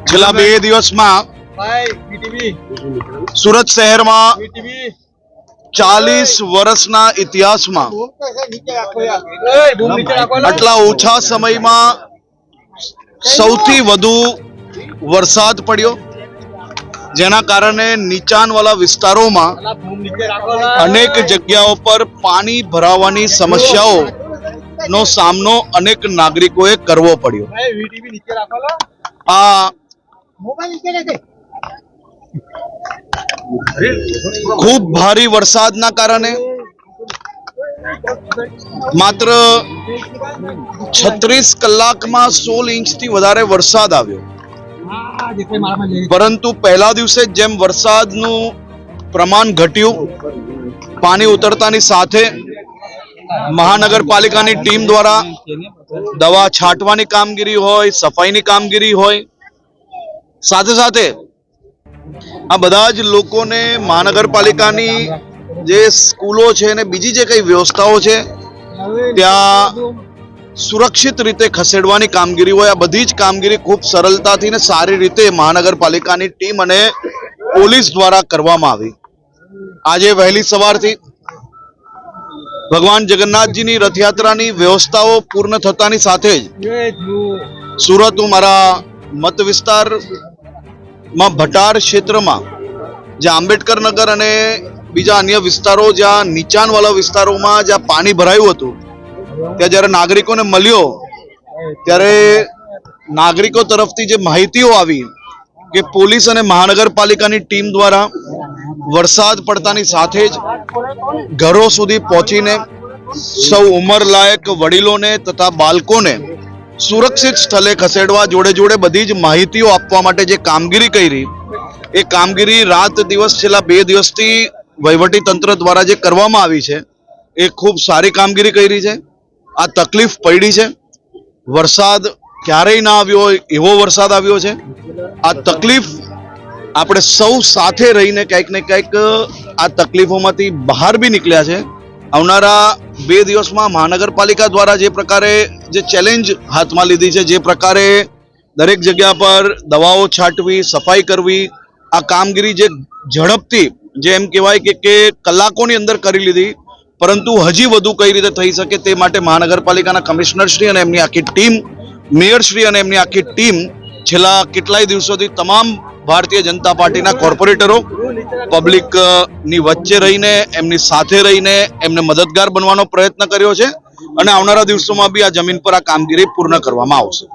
છેલ્લા 2 દિવસમાં સુરત શહેરમાં 40 વર્ષના ઇતિહાસમાં આટલા ઓછા સમયમાં સૌથી વધુ વરસાદ પડ્યો, જેના કારણે નીચાણવાળા વિસ્તારોમાં અનેક જગ્યાઓ પર પાણી ભરાવાની સમસ્યાઓનો સામનો અનેક નાગરિકોએ કરવો પડ્યો। આ ખૂબ ભારે વરસાદના કારણે માત્ર 36 કલાકમાં 16 ઇંચથી વધારે વરસાદ આવ્યો, પરંતુ પહેલા દિવસે જેમ વરસાદનું પ્રમાણ ઘટ્યું, પાણી ઉતરતાની સાથે મહાનગરપાલિકાની ટીમ દ્વારા દવા છાંટવાની કામગીરી હોય, સફાઈની કામગીરી હોય, સાથે સાથે આ બધા જ લોકોને મહાનગરપાલિકાની જે સ્કૂલો છે અને બીજી જે કઈ વ્યવસ્થાઓ છે ત્યાં સુરક્ષિત રીતે ખસેડવાની કામગીરી હોય, આ બધી જ કામગીરી ખૂબ સરળતાથી ને સારી રીતે મહાનગરપાલિકાની ટીમ અને પોલીસ દ્વારા કરવામાં આવી। આજે વહેલી સવારથી ભગવાન જગન્નાથજીની રથયાત્રાની વ્યવસ્થાઓ પૂર્ણ થતાની સાથે જ સુરત મારા મત વિસ્તારમાં ભટાર ક્ષેત્રમાં જ્યાં આંબેડકર નગર અને બીજા અન્ય વિસ્તારો જ્યાં નીચાણવાળા વિસ્તારોમાં જ્યાં પાણી ભરાયું હતું, ત્યાં જ્યારે નાગરિકોને મળ્યો ત્યારે નાગરિકો તરફથી જે માહિતીઓ આવી કે પોલીસ અને મહાનગરપાલિકાની ટીમ દ્વારા વરસાદ પડતાની સાથે જ ઘરો સુધી પહોંચીને સૌ ઉંમરલાયક વડીલોને તથા બાળકોને સુરક્ષિત સ્થળે ખસેડવા જોડે જોડે બધી જ માહિતીઓ આપવા માટે જે કામગીરી કરી, એ કામગીરી રાત દિવસ છેલ્લા 2 દિવસથી વહીવટી તંત્ર દ્વારા જે કરવામાં આવી છે એ ખૂબ સારી કામગીરી કરી છે। આ તકલીફ પડી છે, વરસાદ ક્યારેય ના આવ્યો હોય એવો વરસાદ આવ્યો છે। આ તકલીફ આપણે સૌ સાથે રહીને કંઈક ને કંઈક આ તકલીફોમાંથી બહાર બી નીકળ્યા છે। આવનારા 2 દિવસમાં મહાનગરપાલિકા દ્વારા જે પ્રકારે જે ચેલેન્જ હાથમાં લીધી છે, જે પ્રકારે દરેક જગ્યા પર દવાઓ છાંટવી, સફાઈ કરવી, આ કામગીરી જે ઝડપથી જે એમ કહેવાય કે કલાકોની અંદર કરી લીધી, પરંતુ હજી વધુ કઈ રીતે થઈ શકે તે માટે મહાનગરપાલિકાના કમિશનરશ્રી અને એમની આખી ટીમ, મેયરશ્રી અને એમની આખી ટીમ છેલ્લા કેટલાય દિવસોથી તમામ ભારતીય જનતા પાર્ટીના કોર્પોરેટરો પબ્લિકની વચ્ચે રહીને, એમની સાથે રહીને એમને મદદગાર બનવાનો પ્રયત્ન કર્યો છે અને આવનારા દિવસોમાં બી આ જમીન પર આ કામગીરી પૂર્ણ કરવામાં આવશે।